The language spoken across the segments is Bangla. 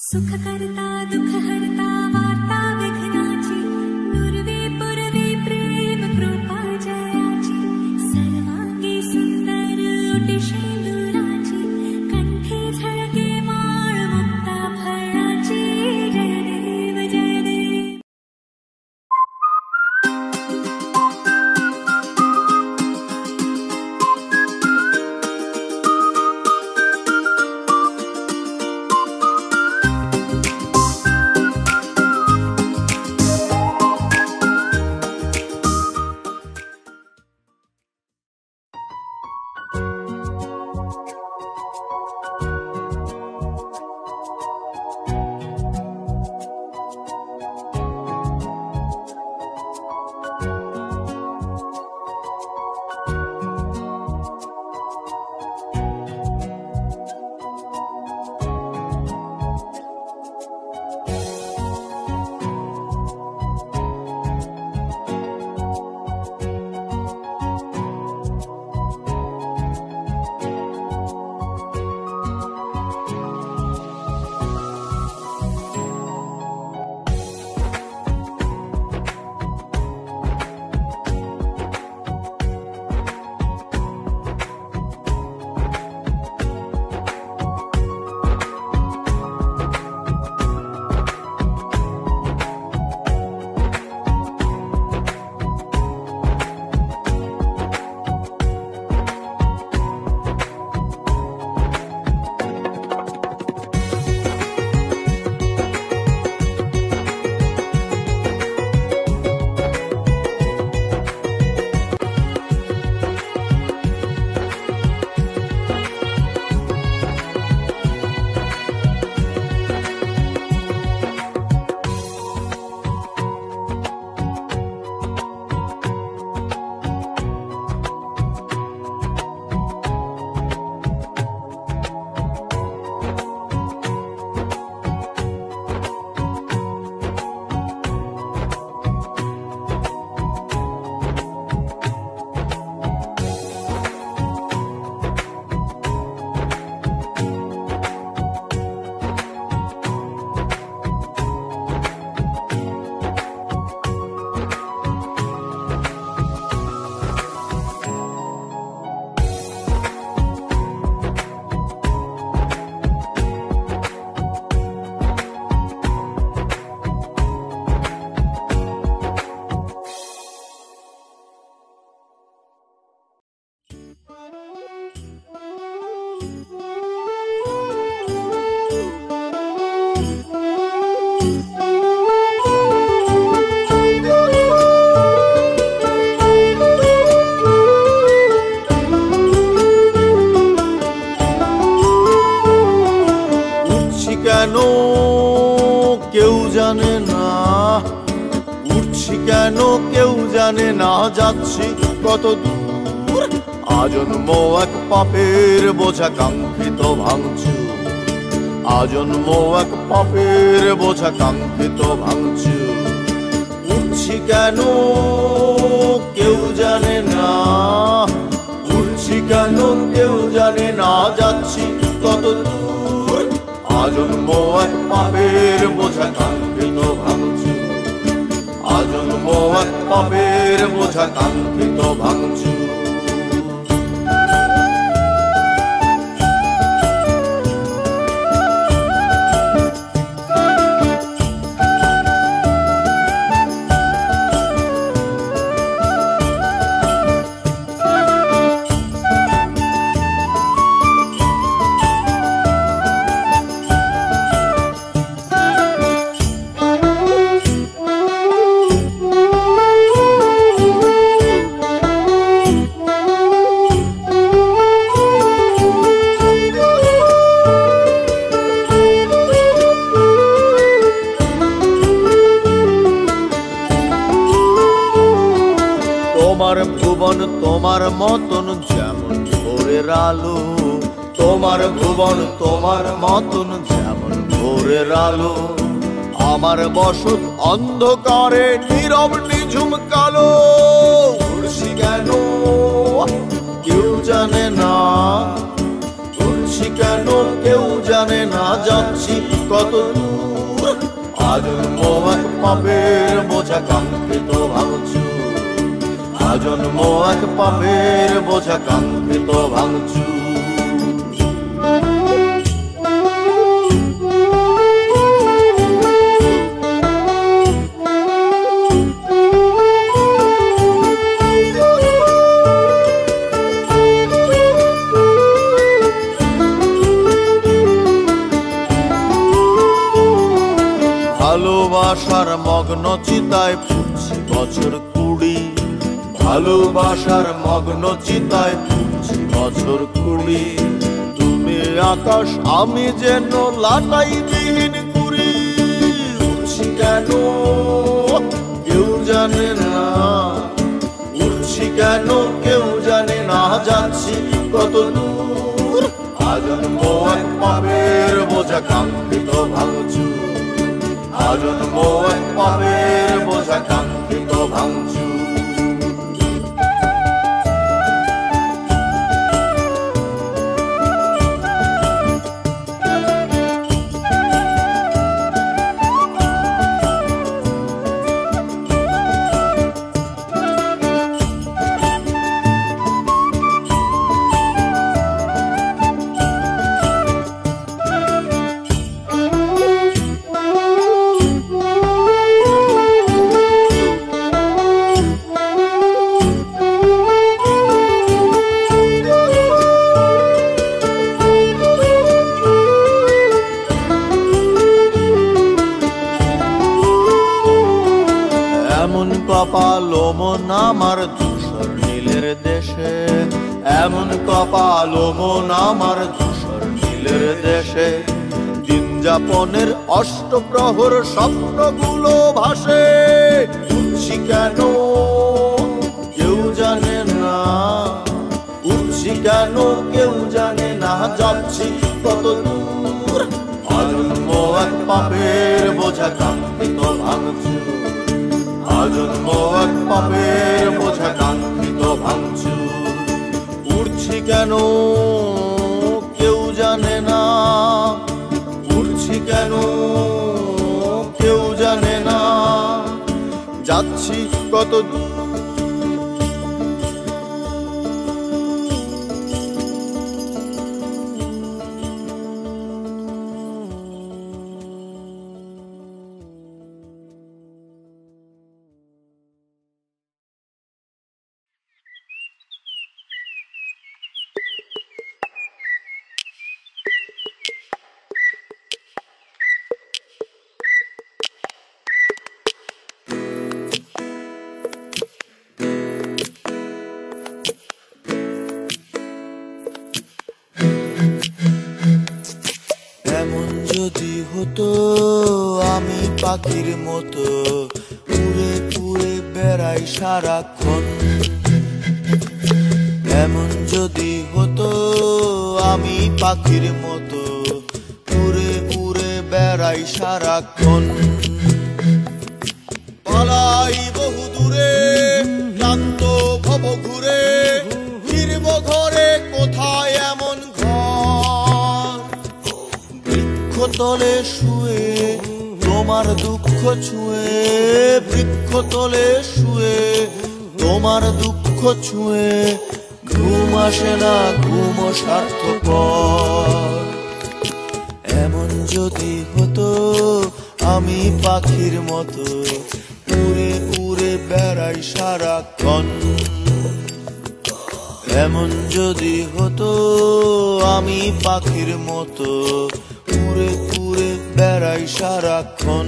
सुख करता दुख हरता वार्ता विघ्नाची नुरवी पुरवी प्रेम कृपा जयाची सर्वांगी सुंदर उटी शेंदुराची कंठी झळके माळ मुक्ता फळाची जय देव जय देव। যাচ্ছি কত দূর আজন্ম এক পাপের বোঝা কাঙ্ক্ষিত ভাঙচুর আজন্ম এক পাপের বোঝা কাঙ্ক্ষিত ভাঙচুর উঠছি কেন কেউ জানে না উঠছি কেন কেউ জানে না যাচ্ছি কত দূর আজন্ম এক পাপের বোঝা কাঙ্ক্ষিত ভাঙচুর আজন্ম এক পাপের বোঝা কাঙ্ক্ষিত ভাঙচুর। তোমার মতন যেমন ভোরের আলো তোমার ভুবন তোমার মতন যেমন ভোরের আলো আমার বসত অন্ধকারে নীরব নিঝুম কালো উড়ছি কেন কেউ জানে না উড়ছি উঠছি কেন কেউ জানে না, যাচ্ছি কত দূর। আজন্ম এক পাপের বোঝা কাঙ্ক্ষিত ভাঙচুর, আজন্ম এক পাপের বোঝা কাঙ্ক্ষিত ভাঙচুর। ভালোবাসার মগ্ন চিতায় ফুটছি বছর 20, ভালোবাসার মগ্ন চিতায় ফুটছি বছর 20। তুমি আকাশ আমি যেন লাটাই বিহীন কুড়ি, উঠছি কেন কেউ জানে না, উঠছি কেন কেউ জানে না, যাচ্ছি কত দূর। আজন্ম এক পাপের বোঝা কাঙ্ক্ষিত ভাঙচুর, আজন্ম এক পাপের বোঝা কাঙ্ক্ষিত ভাঙচুর। এমন কপালো মন আমার ধূসর নীলের দেশে, এমন কপালো মন আমার ধূসর নীলের দেশে। দিন যাপনের অষ্টপ্রহর স্বপ্নগুলো ভাসে, উঠছি কেন কেউ জানে না, উঠছি কেন কেউ জানে না, যাচ্ছি কত দূর। আজন্ম এক পাপের বোঝা কাঙ্ক্ষিত ভাঙচুর, আজন্ম এক পাপের বোঝা কাঙ্ক্ষিত ভাঙচুর। উঠছি কেন কেউ জানে না, উঠছি কেন কেউ জানে না, যাচ্ছি কত দূর। এমন যদি হতো আমি পাখির মতো উড়ে উড়ে বেড়াই সারাক্ষণ, এমন যদি হতো আমি পাখির মতো উড়ে উড়ে বেড়াই সারাক্ষণ। পালাই বহু দূরে ক্লান্ত ভব ঘুরে, ফিরব ঘরে কোথায় এমন ঘর। বৃক্ষতলে শুয়ে তোমার দুঃখ ছুঁয়ে, বৃক্ষতলে শুয়ে তোমার দুঃখ ছুঁয়ে, ঘুম আসে না ঘুম স্বার্থপর। এমন যদি হতো আমি পাখির মতো উড়ে উড়ে বেড়াই সারাক্ষণ, এমন যদি হতো আমি পাখির মতো উড়ে উড়ে বেড়াই সারাক্ষণ।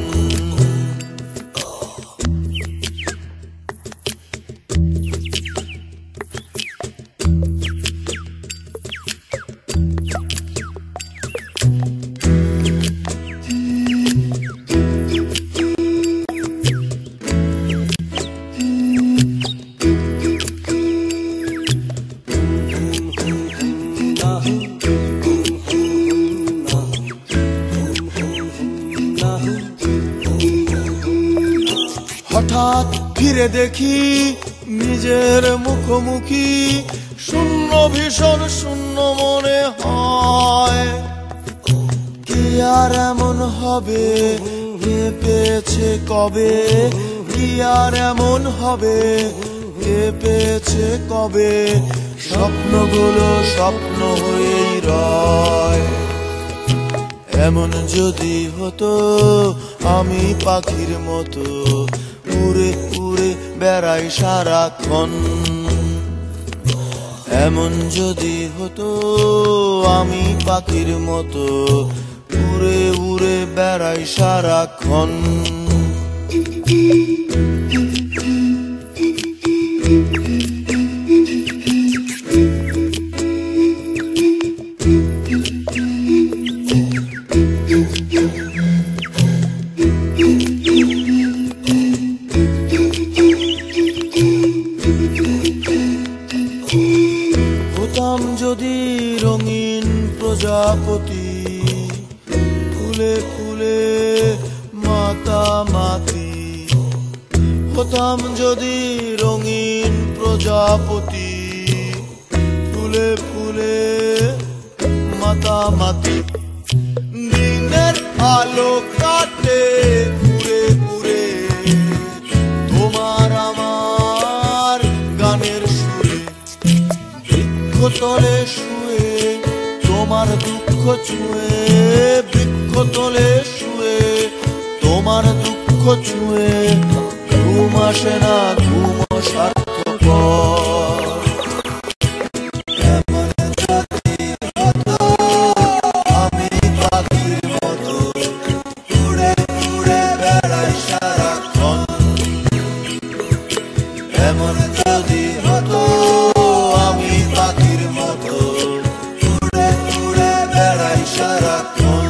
হঠাৎ ফিরে দেখি নিজের মুখোমুখি, শূন্য ভীষণ শূন্য মনে হয়। কি আর এমন হবে, কে পেয়েছে কবে, কি আর এমন হবে, কে পেয়েছে কবে, স্বপ্নগুলো স্বপ্ন হয়েই রয়। এমন যদি হতো আমি পাখির মতো উড়ে উড়ে বেড়াই সারাক্ষণ, এমন যদি হতো আমি পাখির মতো উড়ে উড়ে বেড়াই সারাক্ষণ। হতাম যদি রঙিন প্রজাপতি, ফুলে ফুলে মাতামাতি। হতাম যদি রঙিন প্রজাপতি, ফুলে ফুলে মাতামাতি। দিনের আলো কাটে ঘুরে ঘুরে তোমার আমার গানের সুরে। বৃক্ষতলে শুয়ে তোমার দুঃখ ছুঁয়ে, বৃক্ষতলে শুয়ে তোমার দুঃখ ছুঁয়ে। ঘুম আসে না, ঘুম সার্থকর। এমন যদি হতো আমি পাখির মতো উড়ে উড়ে বেড়াই সারাক্ষণ, এমন যদি হতো আমি পাখির মতো উড়ে উড়ে বেড়াই সারাক্ষণ।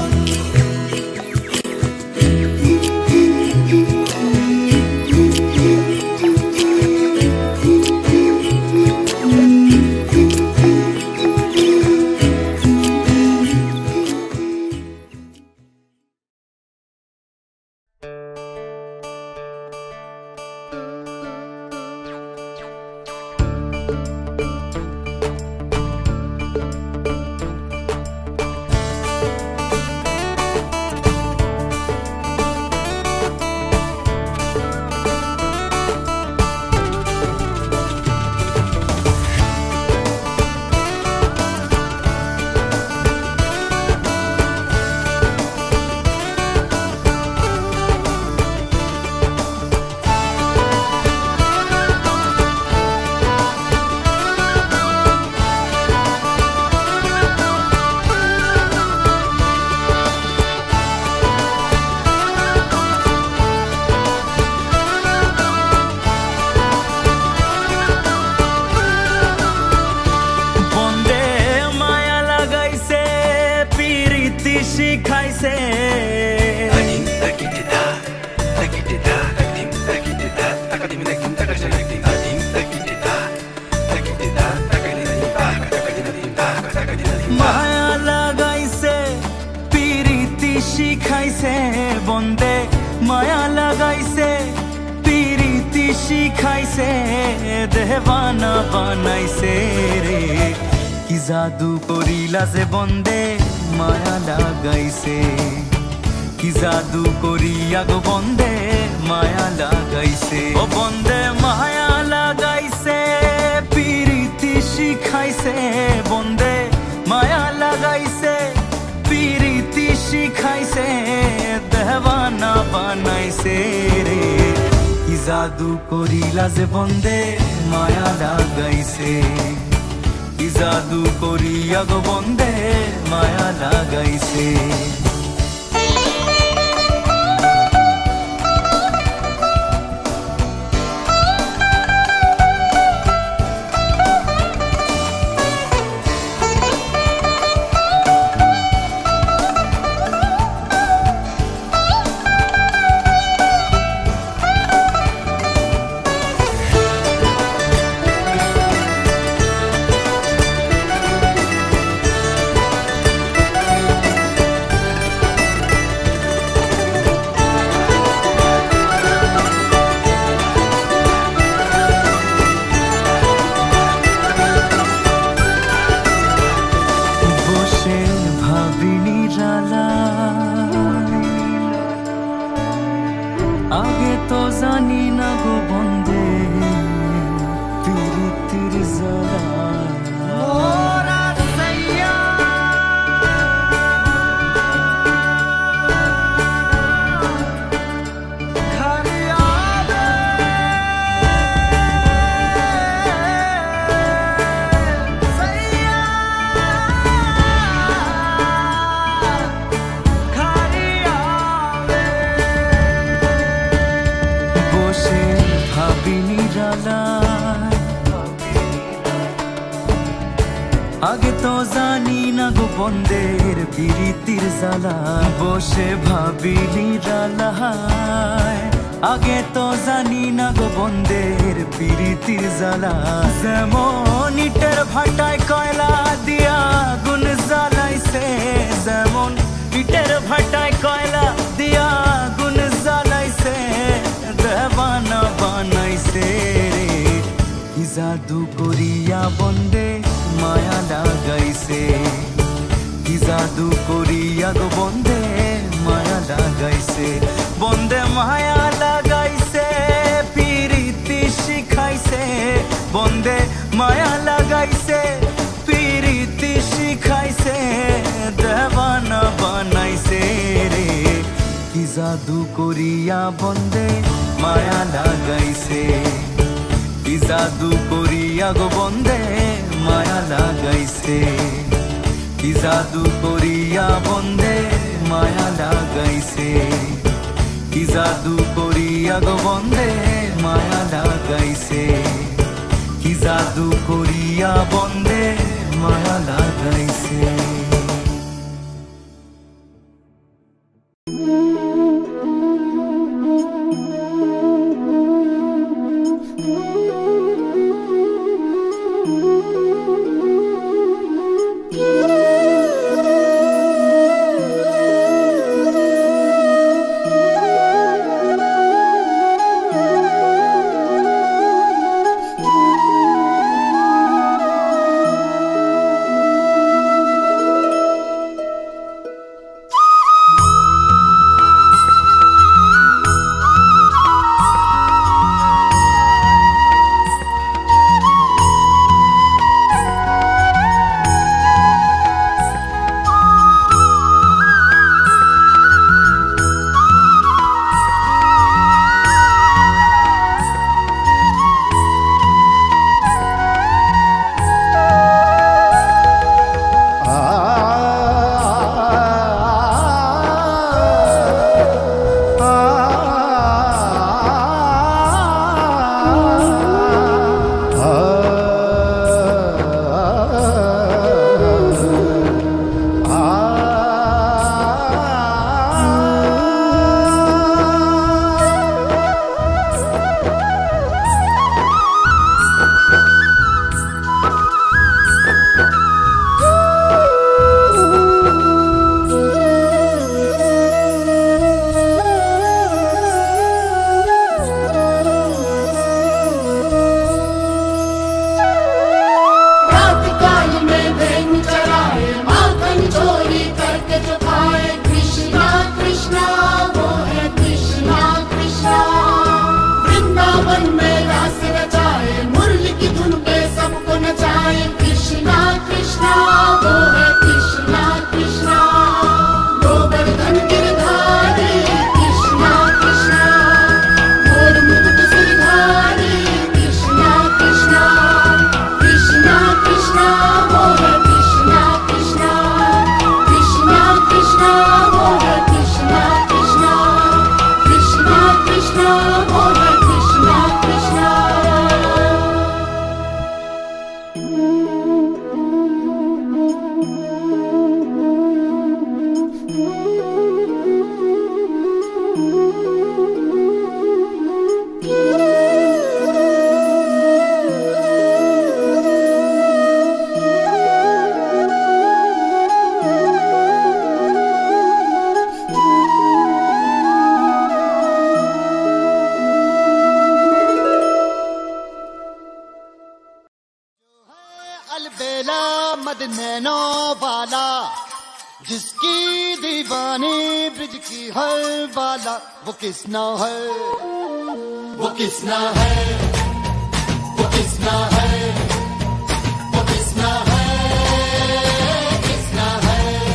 মায়া লাগাইছে পিরিতি শিখাইছে বন্দে, মায়া লাগাইছে পিরিতি শিখাইছে, দেবানা বানাইছে রে। কি জাদু করিলা যে বন্দে মায়া লাগাইছে, কি জাদু করিয়া গো বন্দে মায়া লাগাইছে। ও বন্দে মায়া লাগাইছে পিরিতি শিখাইছে বন্দে, মায়া লাগাইছে পিরিতি শিখাইছে, দেবানা বানাইছে রে। কি জাদু করিলা যে বন্দে মায়া লাগাইছে, কি জাদু করিয়া গো বন্দে মায়া লাগাইছে। জ্বালায় আগে তো জানি না গো বন্ধের বিরিতির জ্বালা বসে ভাবিলি রালায় আগে তো জানি না গো বন্ধের বিরিতির জ্বালা যেমন ইটের ভাটায় কয়লা দিয়া আগুন জ্বালাইছে যেমন ইটের ভাটায় কয়লা দিয়া আগুন জ্বালাইছে দেবানা বানাইছে রে কি জাদু করিয়া বন্দে মায়া লাগাইছে কি জাদু করিয়া গো বন্দে মায়া লাগাইছে বন্দে মায়া লাগাইছে পিরিতি শিখাইছে বন্দে মায়া লাগাইছে পিরিতি শিখাইছে দেবানা বানাইছে রে কি জাদু করিয়া বন্দে মায়া লাগাইছে কি জাদু করিয়া গো বন্দে মায়া লাগাইছে কি জাদু করিয়া বন্দে মায়া লাগাইছে কি জাদু করিয়া গো বন্দে মায়া লাগাইছে কি জাদু করিয়া বন্দে মায়া লাগাইছে अलबेला मद नैनो वाला जिसकी दीवानी ब्रिज की हर वाला वो किसना है वो किसना है वो किसना है वो किसना है किसना है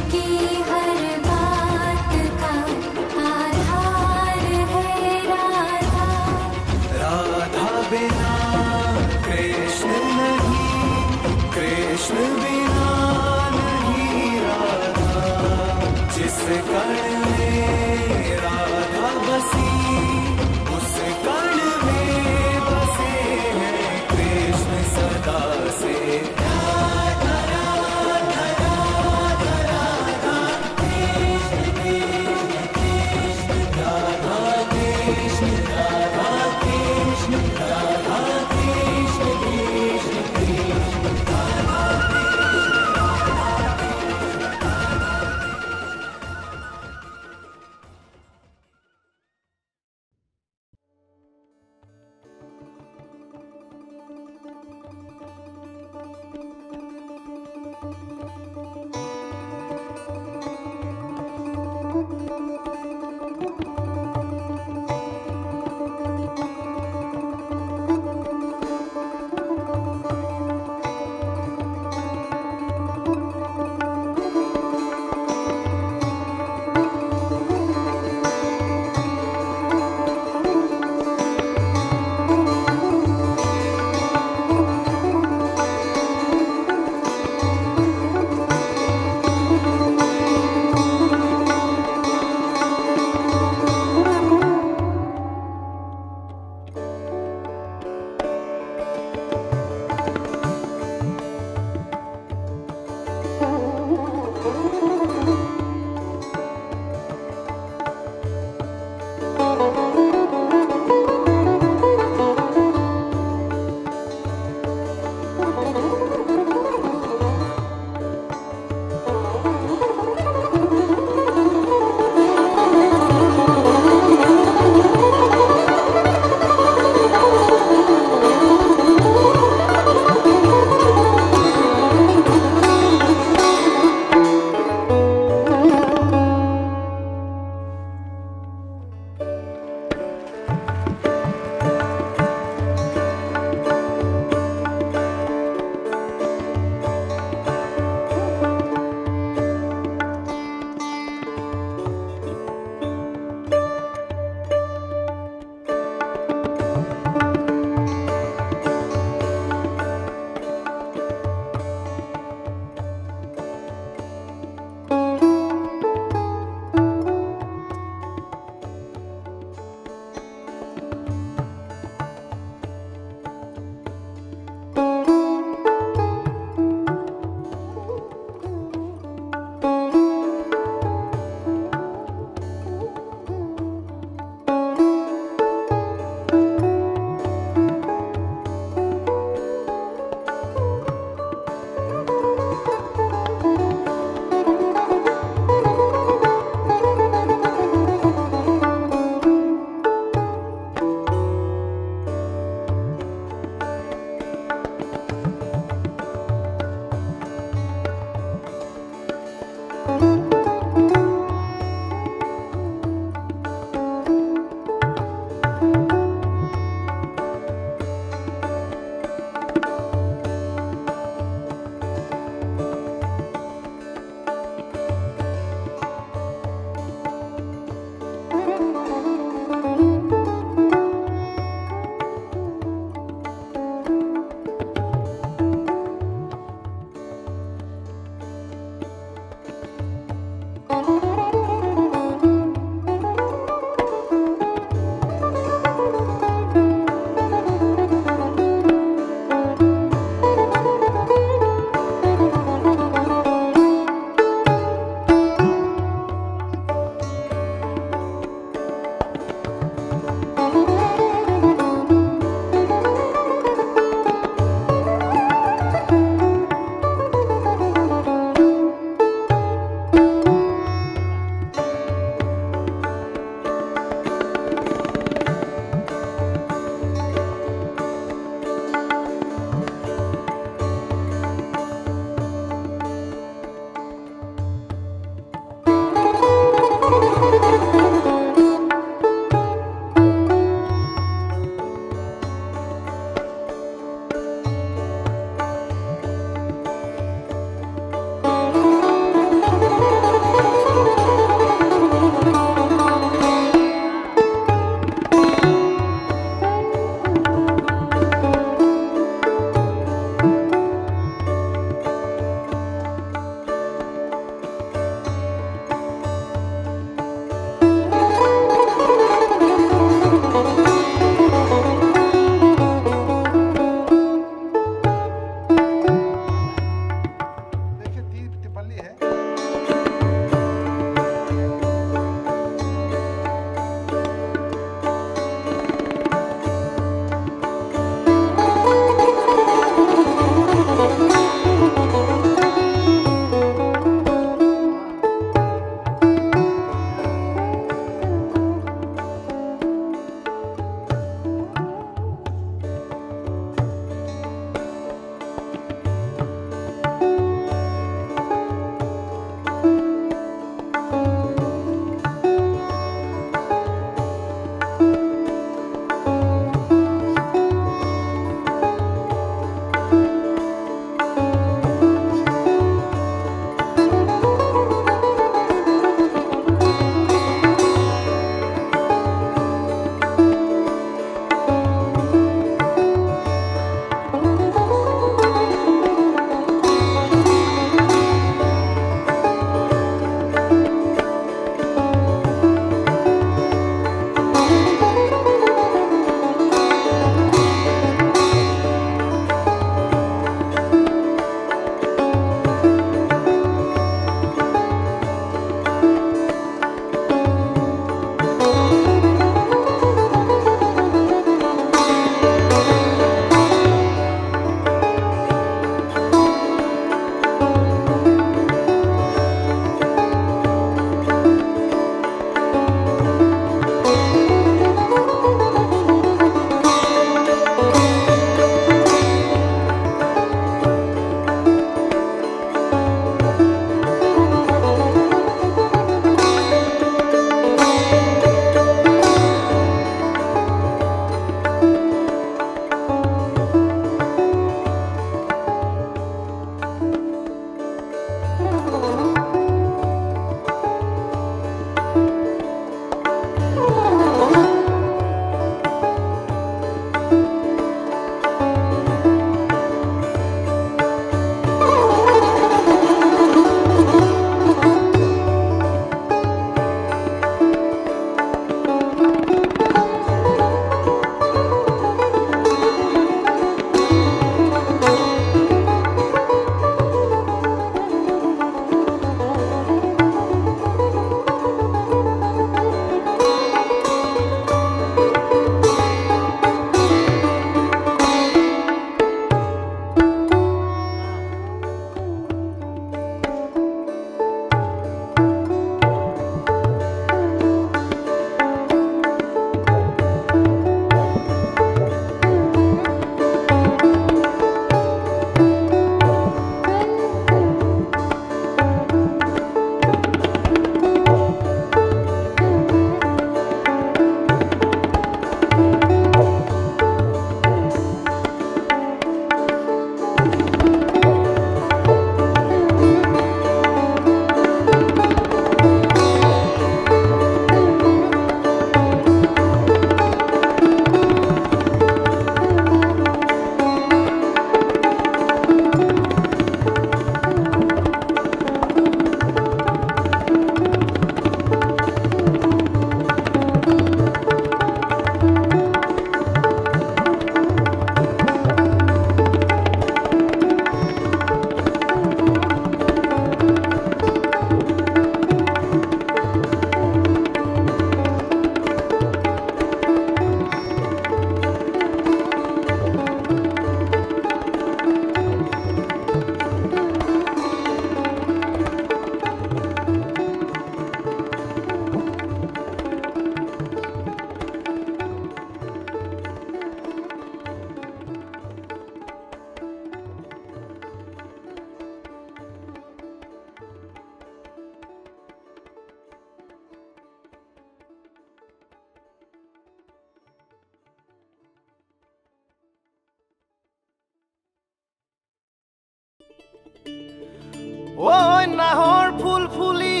ওই নাহৰ ফুল ফুলি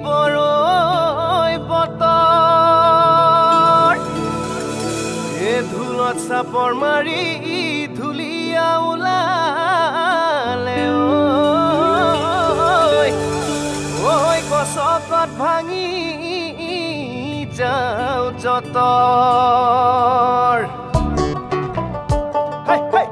বৰৈ বতৰ এ ধুলত চাপৰ মাৰি ধুলিয়া ওলালে ঐ গছকত ভাঙি যাওঁ যতৰ হাই হাই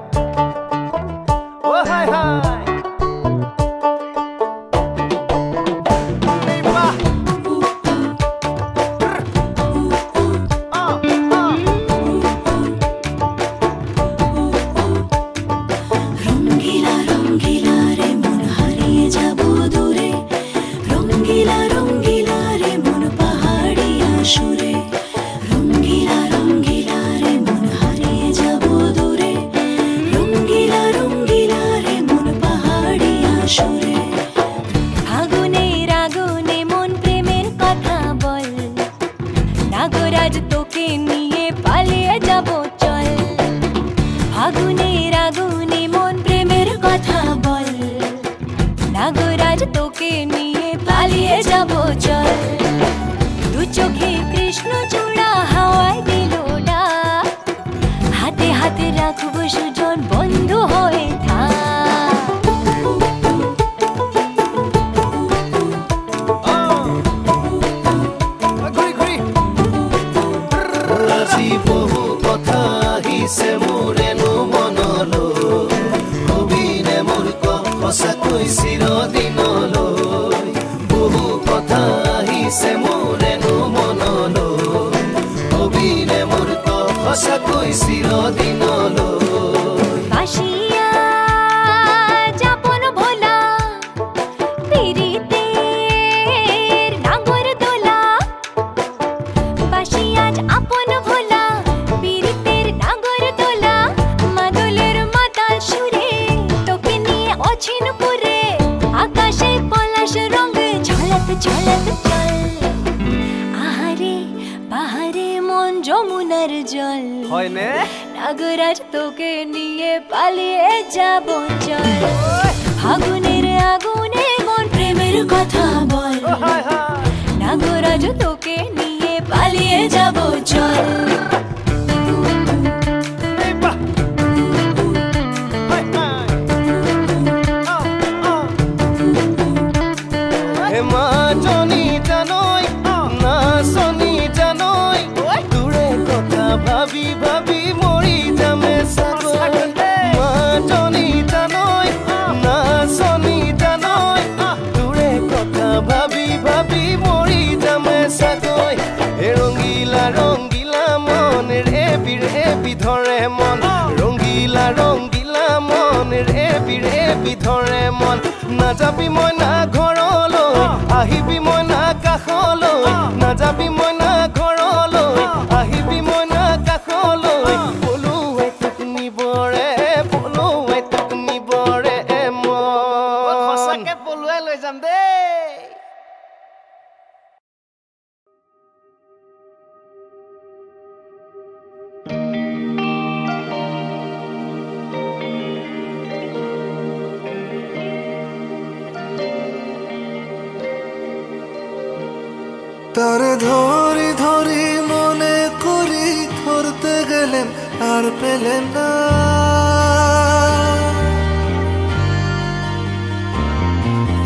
নাযাবি মইনা ঘৰলৈ আহিবি মইনা কাষলৈ নাযাবি মইনা ঘৰলৈ আহিবি মইনা কাষলৈ পলুৱাই তোক নিবৰে মই সঁচাকে পলুৱাই লৈ যাম দেই তারে ধরি ধরি মনে করি ধরতে গেলেন আর পেলেন না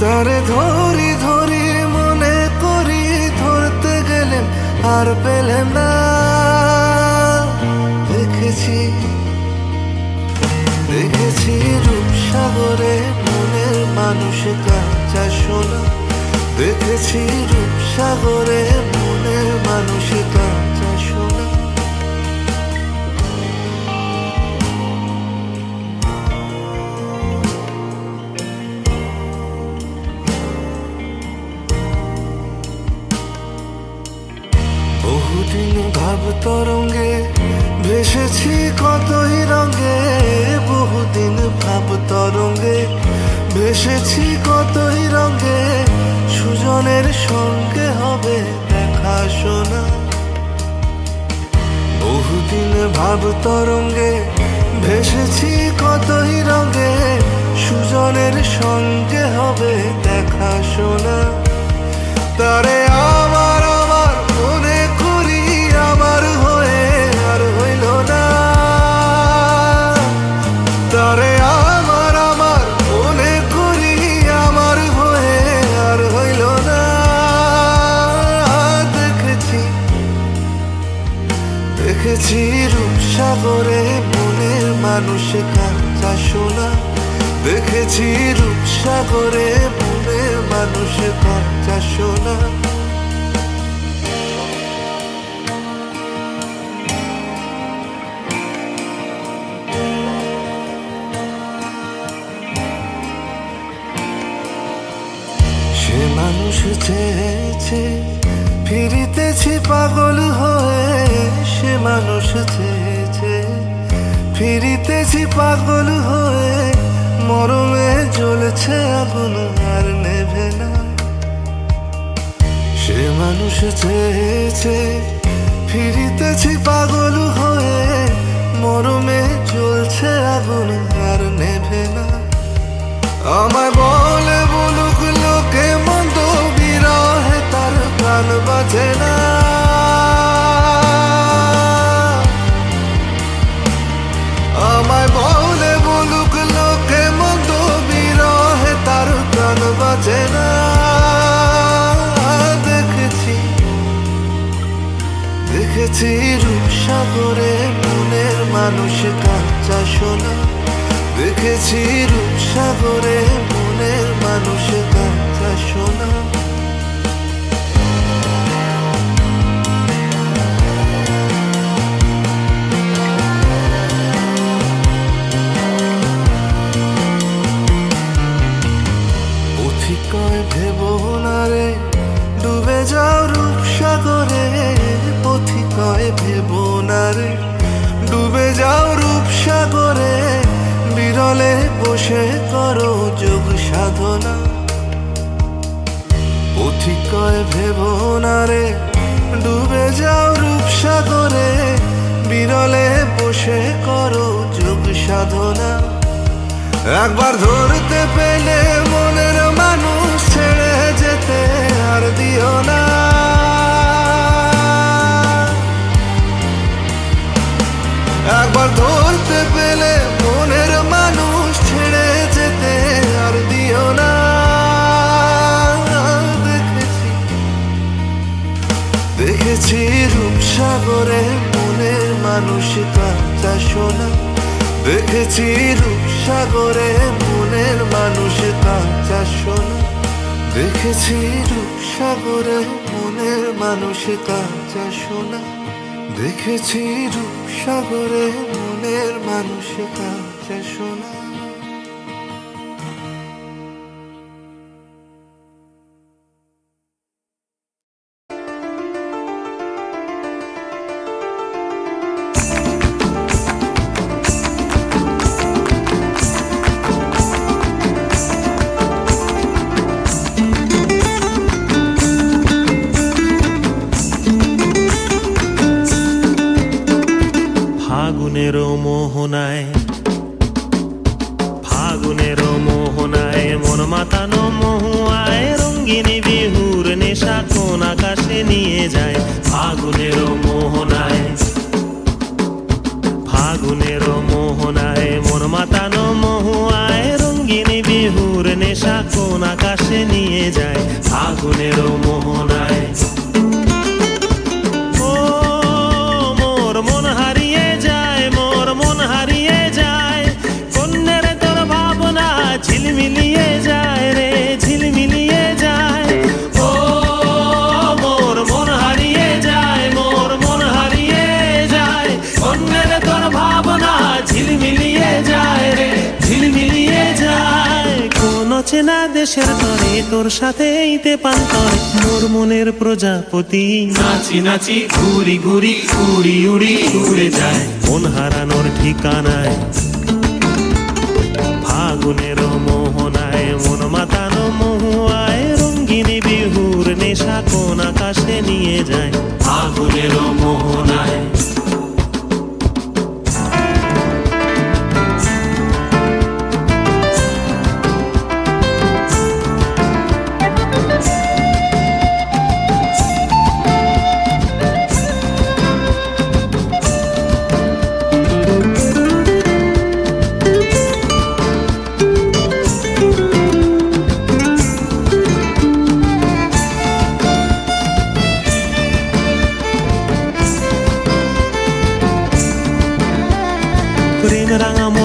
তারে ধরি ধরি মনে করি ধরতে গেলেন আর পেলেন না দেখেছি দেখেছি রূপসাগরে মনের মানুষ কাঁচা সোনা দেখেছি রূপসাগরে মনের মানুষ কাঁচা সোনা বহুদিন ভাব তরঙ্গে ভেসেছি কতই রঙে বহুদিন ভাব তরঙ্গে ভেসেছি কতই রঙে সুজনের সঙ্গে হবে দেখা শোনা বহুদিন ভাব তরঙ্গে ভেসেছি কতই রঙে সুজনের সঙ্গে হবে দেখা শোনা। তারে আমার আমার মনে করি আমার হয়ে আর হইল না। তারে আমার আমার মনে করি আমার হয়ে আর হইল না। দেখেছি দেখেছি রূপসাগরে মনের মানুষ কাঁচা সোনা। দেখেছি রূপসাগরে মনের মানুষ কাঁচা সোনা। সে মানুষ চেয়েছে ফিরিতেছি পাগল হয়ে। সে মানুষ চেয়েছে ফিরিতেছি পাগল হয়ে। মরমে জ্বলছে আগুন আর নেভে না। সে মানুষ চেয়েছে ফিরিতেছি পাগল হয়ে। মরমে জ্বলছে আগুন আর নেভে না। আমায় বলে বলুক লোকে মন্দ বিরহে তার প্রাণ বাজে না। আমায় বলে বলুক লোকে মন্দ বিরহে তার প্রাণ বাজে না। দেখেছি দেখেছি রূপসাগরে মনের মানুষ কাঁচা সোনা। দেখেছি রূপসাগরে মনের মানুষ কাঁচা সোনা। পথিকয় ভেবো না রে ডুবে যাও রূপসাগরে। পথিকয় ভেবো না রে ডুবে যাও রূপসাগরে। বিরলে বসে করো যোগ সাধনা। পথিকয় ভেবো না রে ডুবে যাও রূপসাগরে। বিরলে বসে করো যোগ সাধনা। একবার ধরতে পেলে মনের মানুষ ছেড়ে যেতে আর দিও না। একবার ধরতে পেলে মনের মানুষ ছেড়ে যেতে আর দিও না। দেখেছি দেখেছি রূপসাগরে মনের মানুষ কাঁচা সোনা। দেখেছি রূপসাগরে মনের মানুষ কাঁচা সোনা। দেখেছি রূপসাগরে মনের মানুষ কাঁচা সোনা। দেখেছি রূপসাগরে মনের মানুষ কাঁচা সোনা। ফাগুনের মোহনায় ফাগুনের মোহনায় মন মাতানো মহুয়ায় রঙ্গিনী বিহুর নেশা কোন আকাশে নিয়ে যায়। ফাগুনের মোহনায় ফাগুনের মোহনায় মন মাতানো মহুয়ায় রঙ্গিনী বিহুর নেশা কোন আকাশে নিয়ে যায়। ফাগুনের মোহনায় ঝিলমিলিয়ে যায় রে ঝিলমিলিয়ে যায়। ও মোর মন হারিয়ে যায় মোর মন হারিয়ে যায়। অন্যের তোর ভাবনা ঝিলমিলিয়ে যায় রে ঝিলমিলিয়ে যায়। কোন চেনা দেশের তরে তোর সাথে ইতে পান্তরে মোর মনের প্রজাপতি নাচি নাচি ঘুরি ঘুরি উড়ি উড়ি উড়ে যায় মন হারানোর ঠিকানায়। ফাগুনের মোহনায় মন মাতানো মহুয়ায় রঙ্গিনী বিহুর নেশা কোন আকাশে নিয়ে যায়। ফাগুনের মোহনায়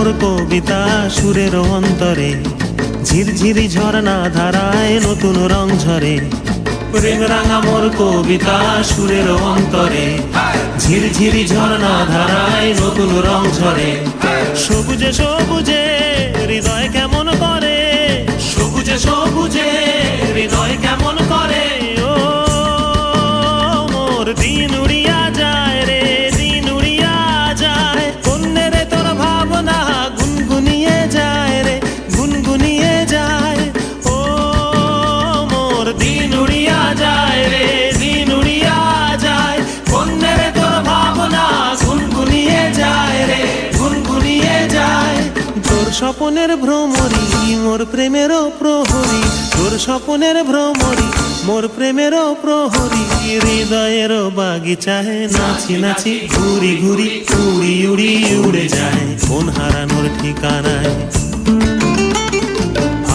মোর কবিতা সুরের অন্তরে, ঝিরঝিরি ঝর্ণা ধারায় নতুন রং ঝরে। প্রেম রাঙা মোর কবিতা সুরের অন্তরে, ঝিরঝিরি ঝর্ণা ধারায় নতুন রং ঝরে। সবুজে সবুজে হৃদয় কেমন করে, সবুজে সবুজে হৃদয় কেমন করে। ও মোর দিন উড়িয়া যায় রে, দিন উড়িয়া যায়। কন্যে রে তোর ভাবনা গুনগুনিয়ে যায় রে, গুনগুনিয়ে যায়। ও মোর দিন উড়িয়া যায় রে, দিন উড়িয়া যায়। কন্যে রে তোর ভাবনা গুনগুনিয়ে যায় রে, গুনগুনিয়ে যায়। তোর স্বপনের ভ্রমরি মোর প্রেমেরও প্রহরী, তোর স্বপনের ভ্রমরি মোর প্রেমেরও প্রহরী। হৃদয়ের বাগিচায় নাচি নাচি ঘুরি ঘুরি উড়ি উড়ি উড়ে যায় কোন হারানোর ঠিকানায়।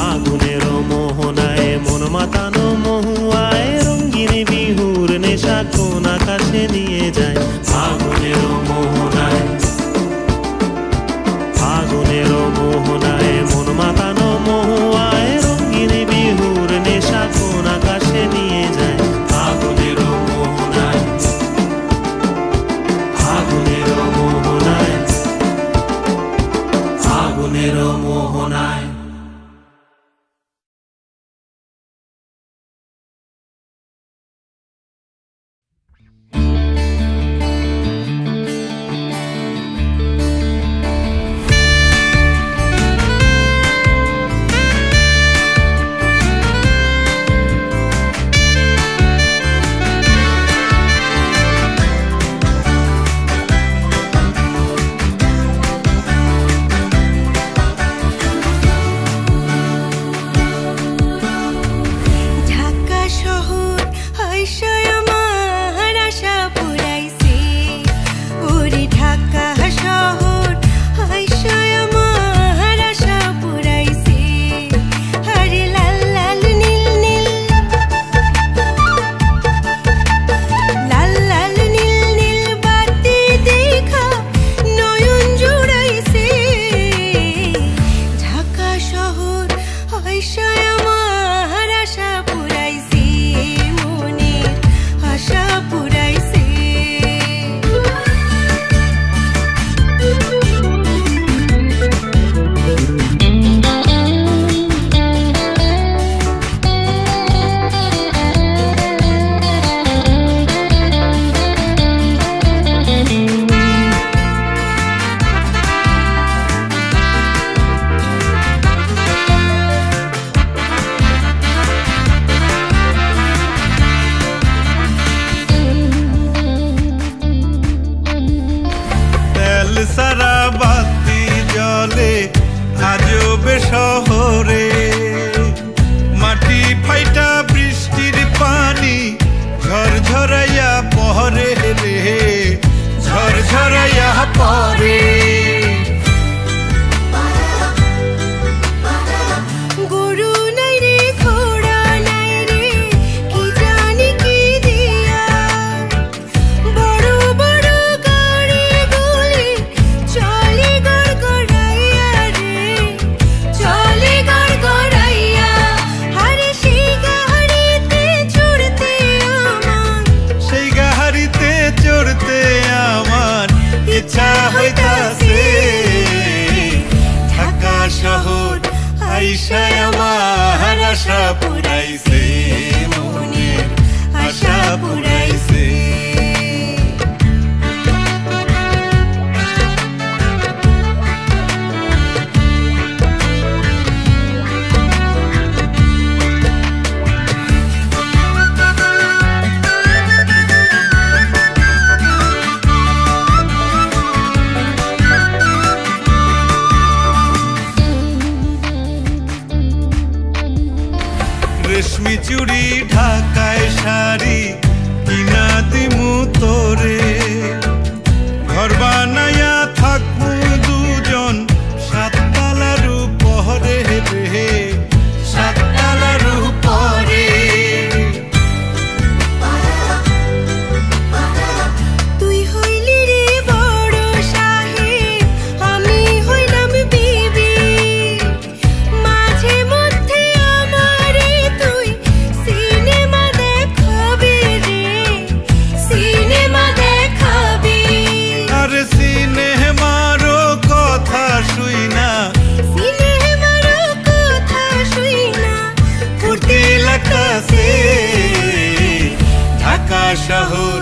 আগুনের মোহনায় মন মাতানো মহুয়ায়, রঙিন বিহুর নেশা কোন আকাশে নিয়ে যায়। আগুনের মোহনায়, আগুনের মোহনায় মন মাতানো মহুয়ায়, রঙিন বিহুর নেশা কোন আকাশে নিয়ে যায়। আগুনের মোহনায়, আগুনের মোহনায়, আগুনের মোহনায়। ঢাকা শহর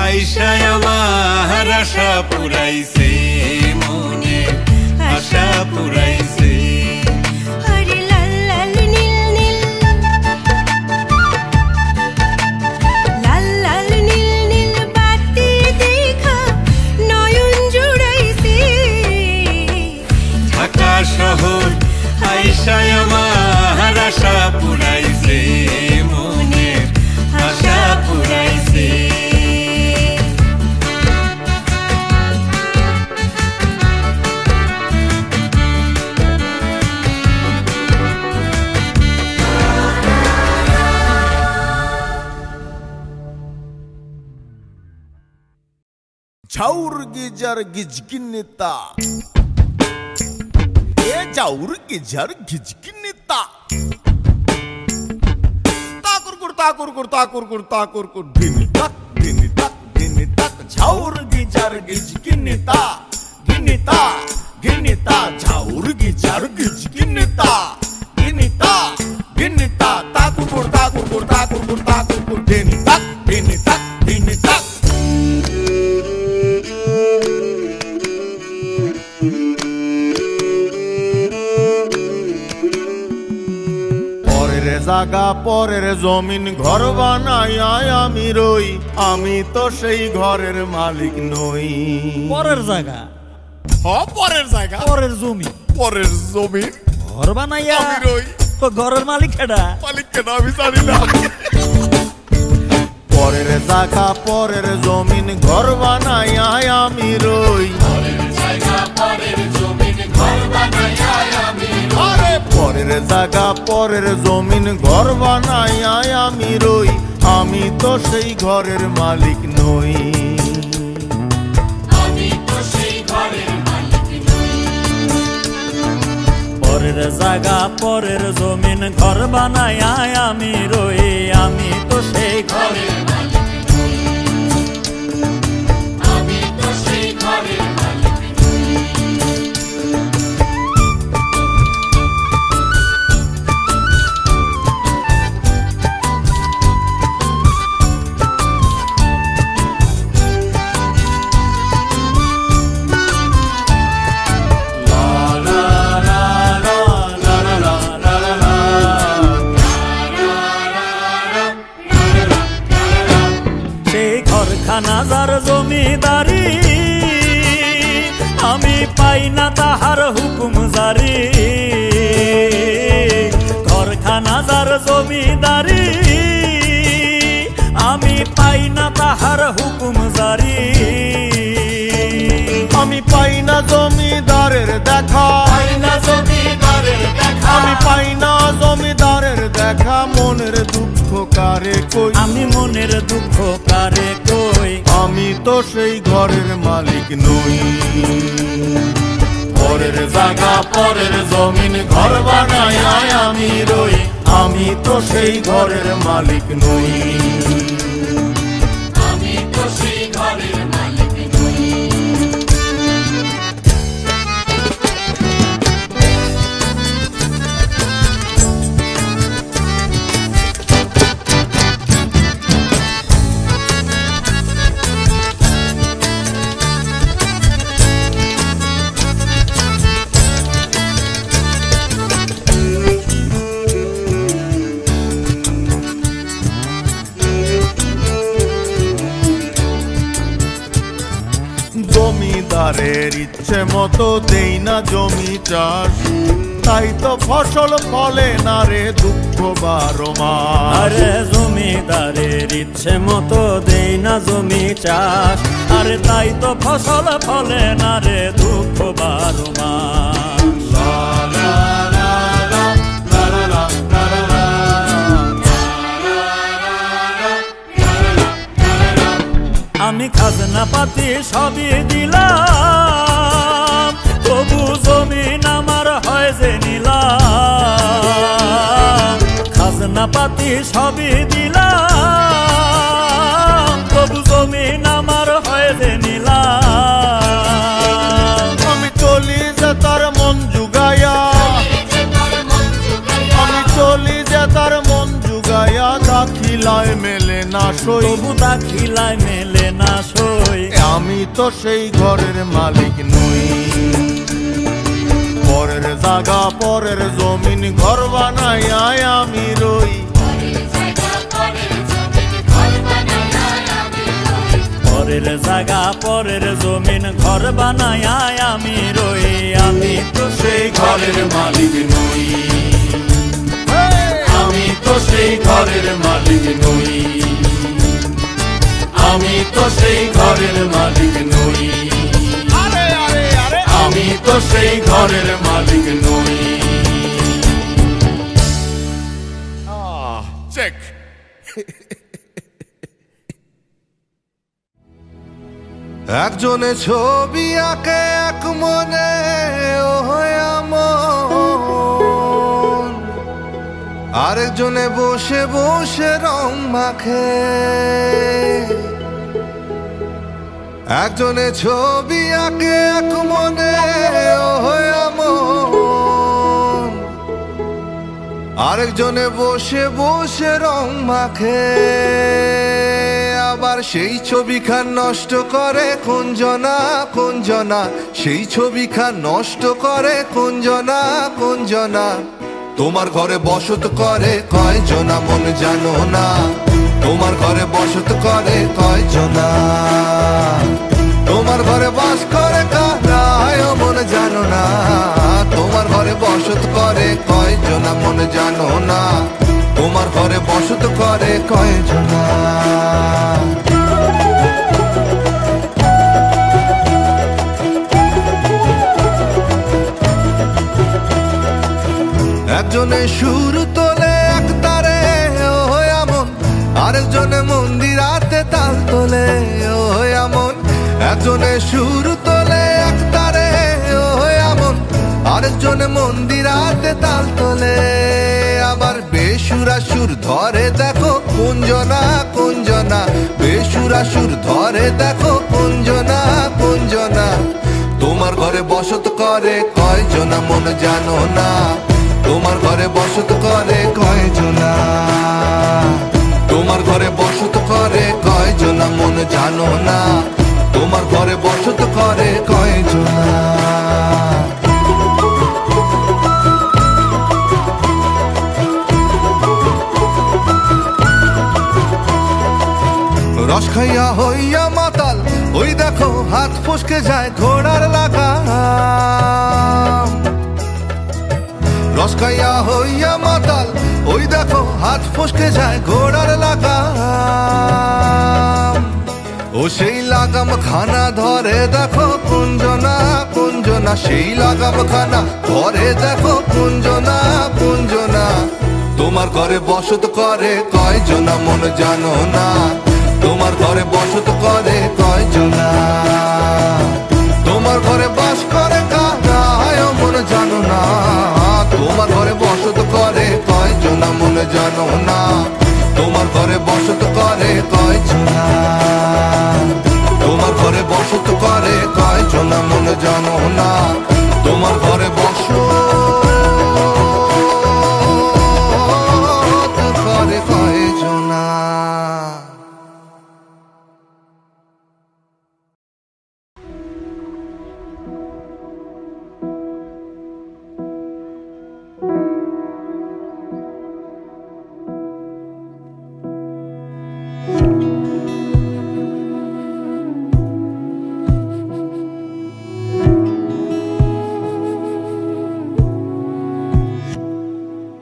আইসায় আমার আশা পুরাইছে, মনে আশা পুরাইছে। আরে লাল লাল নীল নীল, লাল লাল নীল নীল বাতি দেখা নয়ন জুড়াইছে। ঢাকা শহর আইসায় আমার আশা পুরাইছে, মনে আশা পুরাইছে। ঝাউর গিজার গিজকিনিতা, এ ঝাউর গিজার গিজকিনিতা, তাকুরকুর তাকুরকুর তাকুরকুর তাকুরকুর দিনি তাক দিনি তাক দিনি তাক। ঝাউর গিজার গিজকিনিতা, গিনিতা গিনিতা, ঝাউর গিজার গিজকিনিতা, গিনিতা গিনিতা, তাকুরকুর তাকুরকুর তাকুরকুর তাকুরকুর দিনি তাক দিনি তাক দিনি তাক। পরের জায়গা পরের জমিন ঘর বানাইয়া আমি রই, আমি তো সেই ঘরের মালিক নই। পরের জায়গা, পরের জায়গা পরের জমি, পরের জমিন ঘর বানাইয়া আমি রই, তো ঘরের মালিক কেডা? মালিক কেন আমি জানি না। পরের জায়গা পরের জমিন ঘর বানাইয়া আমি রই, পরের জায়গা পরের জমিন ঘর বানাইয়া আমি রই, আমি তো সেই ঘরের মালিক নই। পরের জায়গা পরের জমিন ঘর বানাইয়া আমি রই, আমি তো সেই ঘরের মালিক নই। আমি তো সেই ঘরের মালিক নই। খানাজার জমিদারি আমি পাই না তাহার হুকুম জারি, ঘর খানাজার জমিদারি আমি পাই না তাহার হুকুম জারি। আমি পাই না জমিদারের দেখা, আমি পাই না জমিদারের দেখা, মনের দুঃখ কারে কই, আমি মনের দুঃখ কারে কই, আমি তো সেই ঘরের মালিক নই। পরের জায়গা পরের জমিন ঘর বানাইয়া আমি রই, আমি তো সেই ঘরের মালিক নই। আমি তো সেই ঘরের মালিক নই। জমিদারের ইচ্ছে মতো দেই না জমি চাষ, তাই তো ফসল ফলে না রে দুঃখ 12 মাস। আরে জমিদারের ইচ্ছে মতো দেই না জমি চাষ, আরে তাই তো ফসল ফলে না রে দুঃখ 12 মাস। আমি খাজনা পাতি সবই দিলাম, তবু জমিন আমার হয় যে নিলাম। খাজনা পাতি সবই দিলাম, তবু জমিন আমার হয় যে নিলাম। আমি চলি যে তার মন জুগাইয়া, আমি চলি যে তার মন জুগাইয়া, দাখিলায় দাখিলায় মেলে না সই, তবু দাখিলায় মেলে না সই। আমি তো সেই ঘরের মালিক নই। পরের জায়গা পরের জমিন ঘর বানাই আমি রই। পরের জায়গা পরের জমিন ঘর বানাই আমি রই। আমি তো সেই ঘরের মালিক নই, আমি তো সেই ঘরের মালিক নই, আমি তো সেই ঘরের মালিক নই, আমি তো সেই ঘরের মালিক নই। চেক। একজনে ছবি আঁকে এক মনে আরেকজনে বসে বসে রং মাখে। একজনে ছবি আঁকে এক মনে আরেকজনে বসে বসে রং মাখে। আবার সেই ছবিখান নষ্ট করে কোনজনা কোনজনা, সেই ছবিখান নষ্ট করে কোনজনা কোনজনা। তোমার ঘরে বসত করে কয়জনা মন জানো না, তোমার ঘরে বসত করে কয়জনা। তোমার ঘরে বাস করে কারা মন জানো না, তোমার ঘরে বসত করে কয়জনা মন জানো না, তোমার ঘরে বসত করে কয়জনা। একজনে সুর তোলে এক তারে এমন, আরেকজনে মন্দিরাতে তাল তোলে এমন। একজনে সুর তোলে এক তারে এমন, আরেকজনে মন্দিরাতে তাল তোলে। আবার বেসুরা সুর ধরে দেখো কোনজনা কোনজনা, বেসুরা সুর ধরে দেখো কোনজনা কোনজনা। তোমার ঘরে বসত করে কয়জনা মন জানো না, তোমার ঘরে বসত করে কয়জনা। তোমার ঘরে বসত করে কয়জনা মন জানো না, তোমার ঘরে বসত করে কয়জনা। রস খাইয়া হইয়া মাতাল ওই দেখো হাত ফসকে যায় ঘোড়ার লাগাম। রস খাইয়া হইয়া মাতাল ওই দেখো হাত ফসকে যায় ঘোড়ার লাগাম। ও সেই লাগাম খানা ধরে দেখো কোনজনা কোনজনা, সেই লাগাম খানা ধরে দেখো কোনজনা কোনজনা। তোমার ঘরে বসত করে কয়জনা মন জানো না, তোমার ঘরে বসত করে কয়জনা। তোমার ঘরে বাস করে কারা মন জানো না, তোমার ঘরে বসত করে কয়জনা মন জানো না, তোমার ঘরে বসত করে কয়জনা। তোমার ঘরে বসত করে কয়জনা মন জানো না, তোমার ঘরে বসত করে কয়জনা।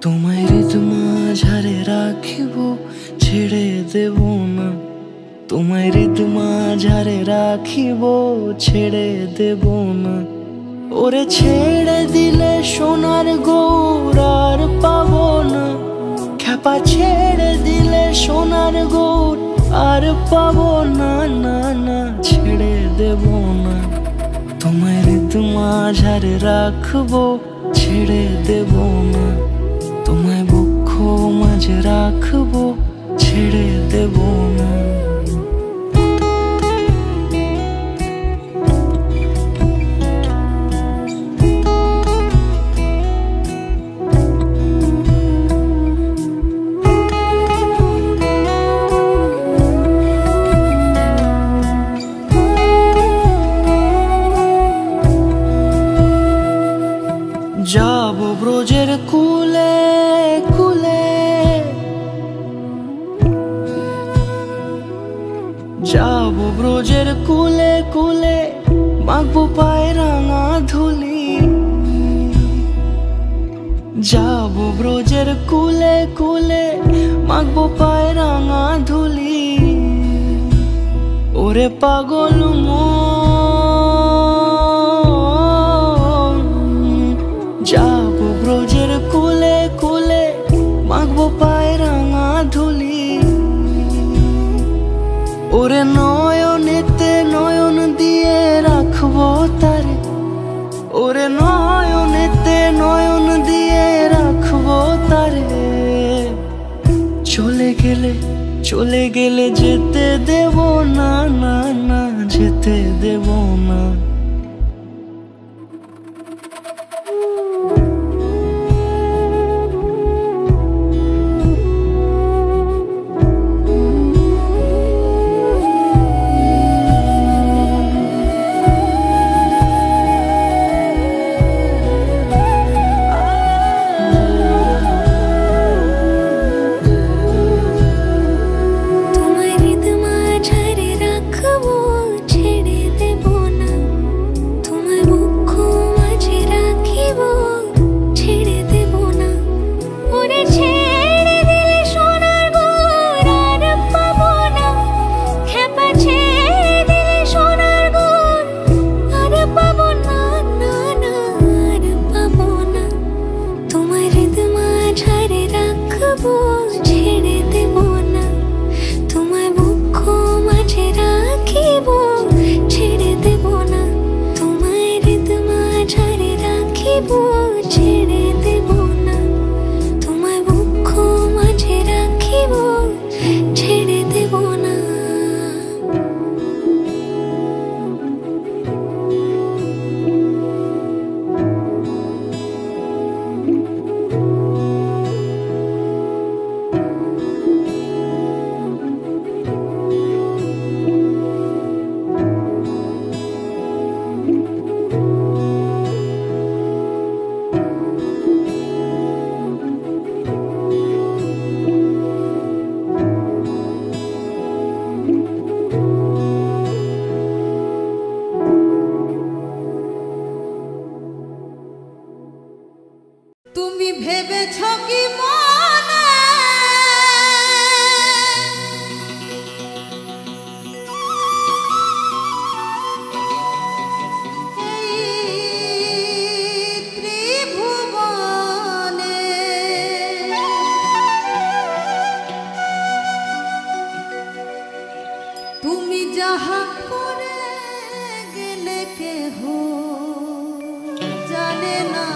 তোমায় মাঝারে রাখিব ছেড়ে দেব না, তোমায় মাঝারে রাখিব ছেড়ে দেব না। ওরে ছেড়ে দিলে সোনার গৌর আর পাবো না, খ্যাপা ছেড়ে দিলে সোনার গৌর আর পাবো না। না না ছেড়ে দেব না, তোমায় মাঝারে রাখবো ছেড়ে দেব না, তোমায় বক্ষ মাঝে রাখবো ছেড়ে দেব না। যাবো ব্রজের কুলে কুলে মাখবো পায়ে রাঙা ধুলি যাবো ব্রজের কুলে কুলে মাখবো পায়ে রাঙা ধুলি ওরে পাগল মন যাবো ব্রজের কুলে কুলে মাখবো পায়ে রাঙা ধুলি ওরে নয়নেতে নয়ন দিয়ে রাখবো তারে ওরে নয়নেতে নয়ন দিয়ে রাখবো তারে চলে গেলে যেতে দেব না না না যেতে দেব না তুমি ভেবেছ কি মনে ত্রিভুবনে তুমি যাহা করে গেলে কেহ জানে না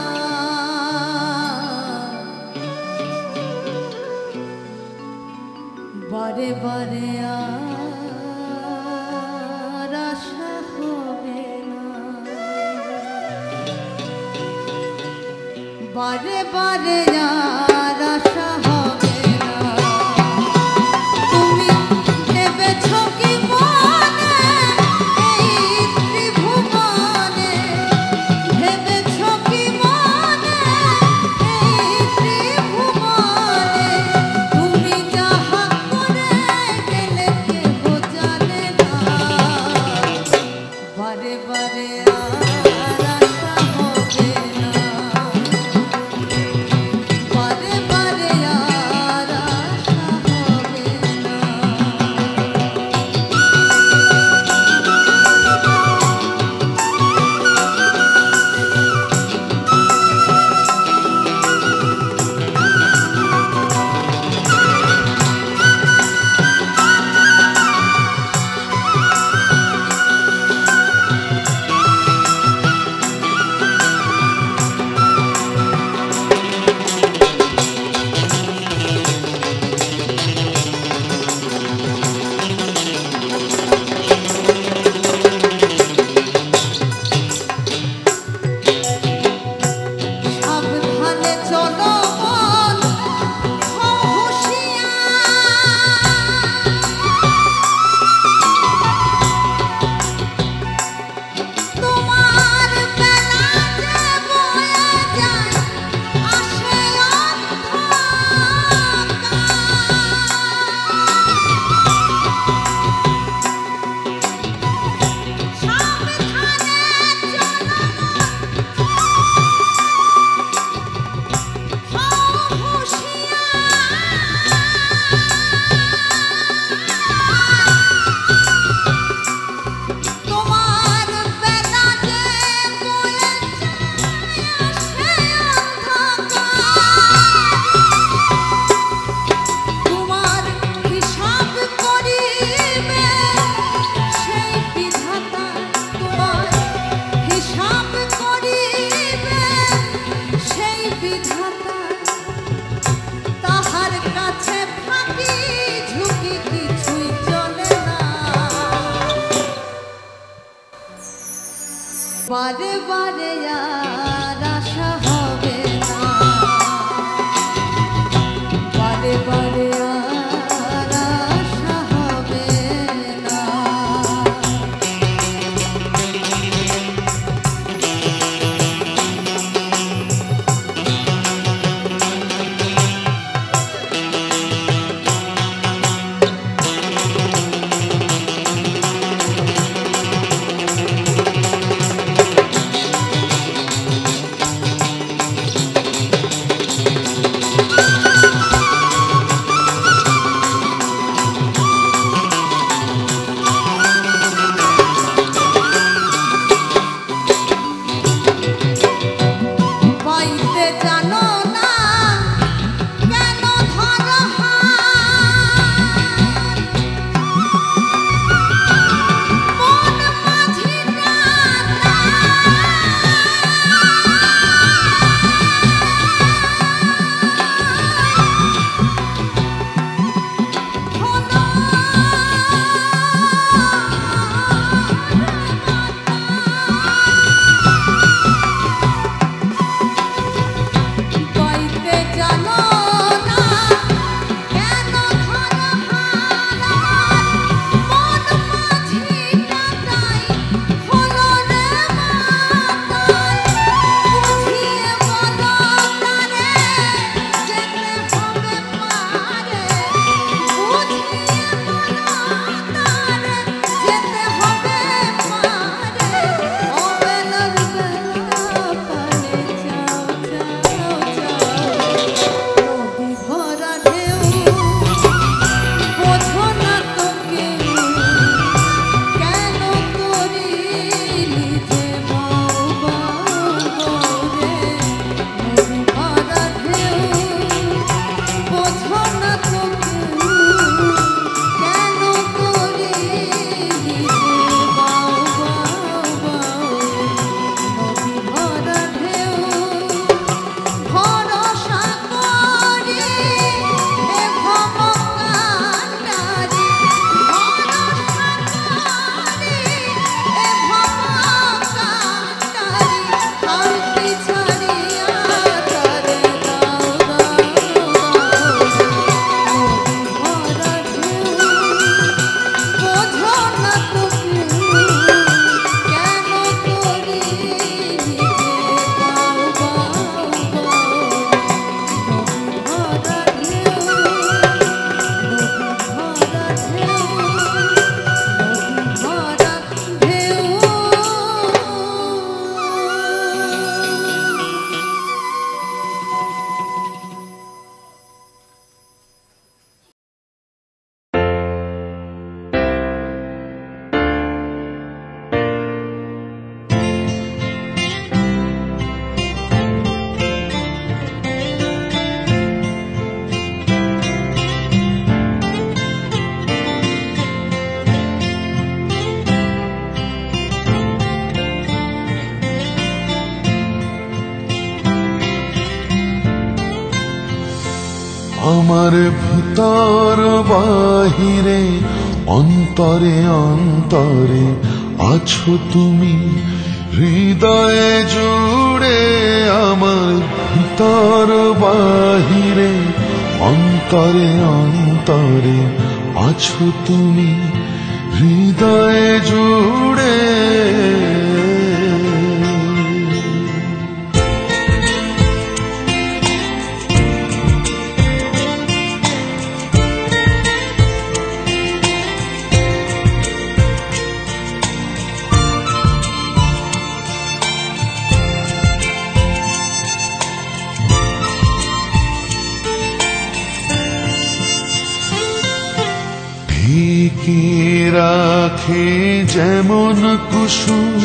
বারে বারে আর আশা হবে না বারে বারে আর আশা হবে না তুমি ভেবেছ কি মনে এই ত্রিভুবনে ভেবেছ কি মনে এই ত্রিভুবনে তুমি যাহা করে গেলে কেহ জানে না বারে বারে আর আশা হবে না বারে বারে আর আশা হবে না, বারে বারে আর আশা হবে না। আমার ভিতর বাহিরে অন্তরে অন্তরে আছো তুমি, হৃদয়ে জুড়ে আমার ভিতর বাহিরে অন্তরে অন্তরে আছো তুমি, হৃদয়ে জুড়ে। রাখে যেমন কুসুম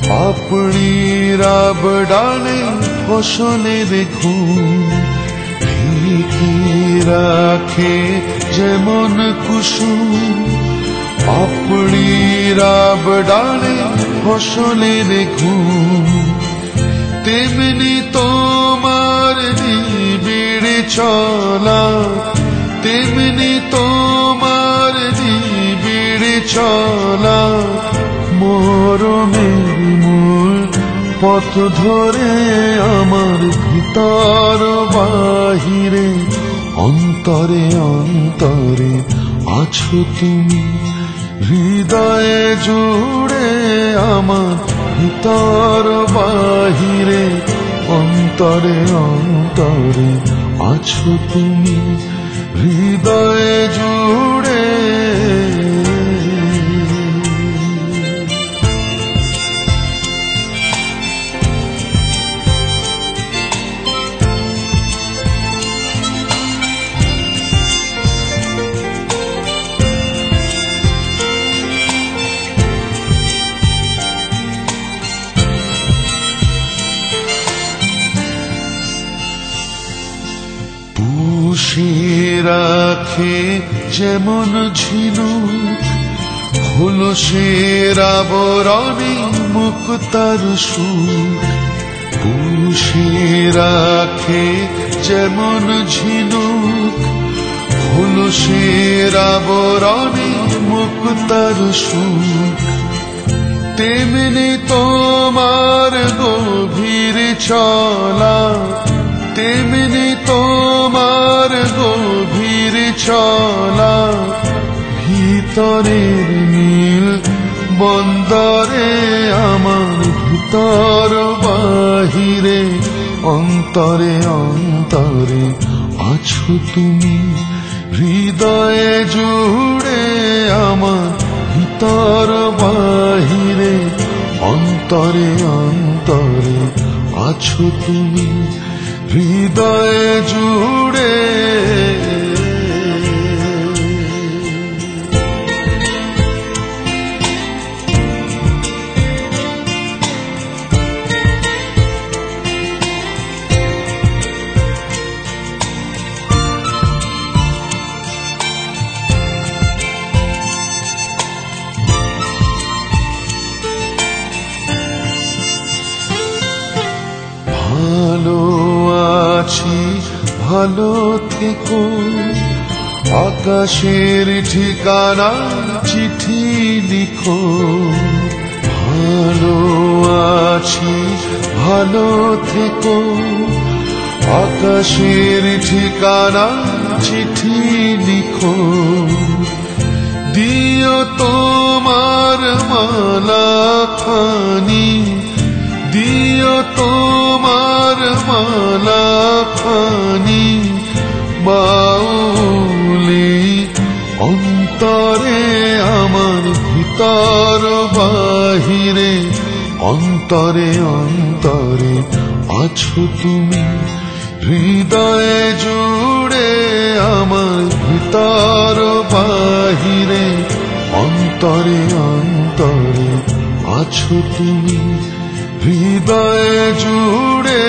পাপড়ির ডালে ফসলে দেখুন, ঢেকে রাখে যেমন কুসুম পাপড়ির ডালে ফসলে দেখুন, তেমনি তোমার নিবিড় চলা, তেমনি তোমার নিবিড় চলা মরমের পথ ধরে আমার ভিতর বাহিরে অন্তরে অন্তরে আছো তুমি, হৃদয়ে জুড়ে আমার ভিতর বাহিরে অন্তরে অন্তরে আছো তুমি, হৃদয়ে জুড়ে। রাখে যেমন ঝিনুক হলো সেরা বরণে মুক্তার সুখ, পুষে রাখে যেমন ঝিনুক হলো সেরা বরণে মুক্তার সুখ, তেমনি তোমার গভীর চলা, তেমনি তোমার গভীর চলা, ভিতরের নীল বন্দরে আমার ভিতর বাহিরে অন্তরে অন্তরে আছো তুমি, হৃদয়ে জুড়ে আমার ভিতর বাহিরে অন্তরে অন্তরে আছো তুমি, হৃদয়ে জুড়ে। ভালো আছি ভালো থেকো, আকাশের ঠিকানা চিঠি লিখো, ভালো আছি ভালো থেকো, আকাশের ঠিকানা চিঠি লিখো, দিও তোমার মালা খানি, দিও তোমার মালা খানি, বাউলি অন্তরে আমার ভিতর বাহিরে অন্তরে অন্তরে আছো তুমি, হৃদয়ে জুড়ে আমার ভিতর বাহিরে অন্তরে অন্তরে আছো তুমি, হৃদয়ে জুড়ে।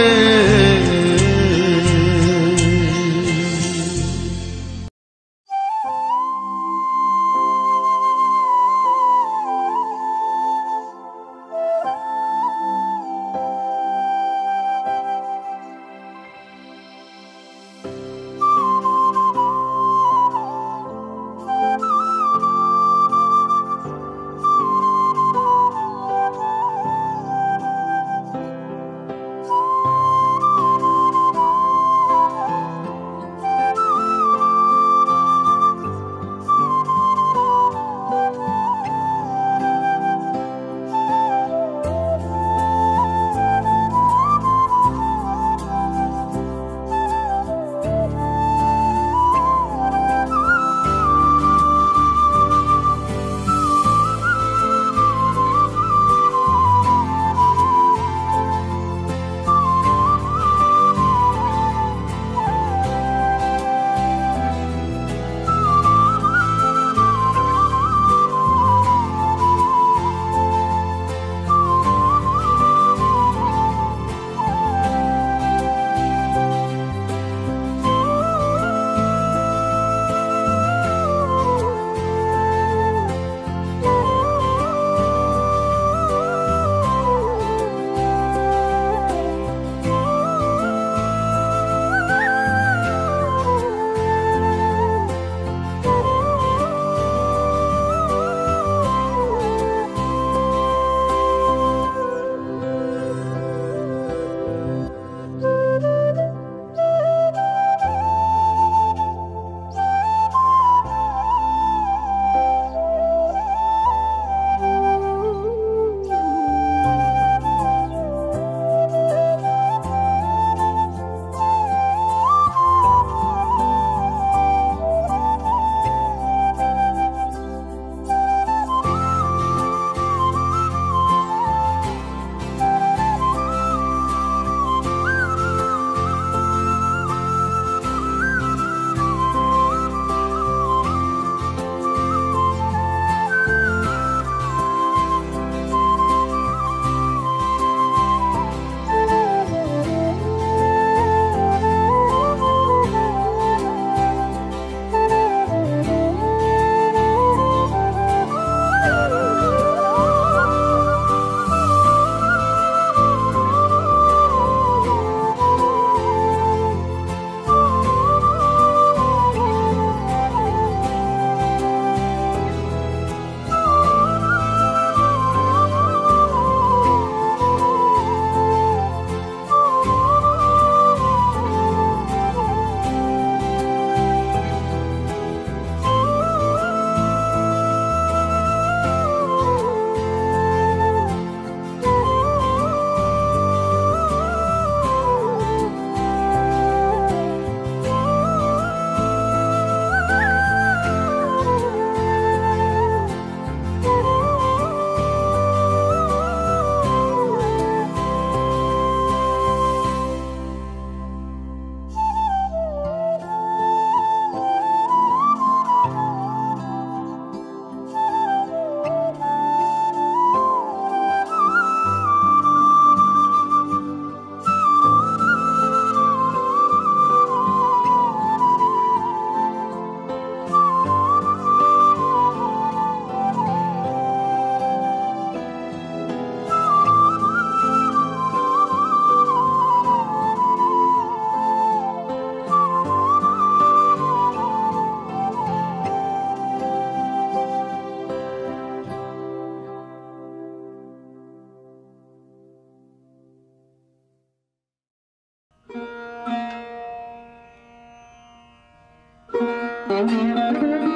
Thank you.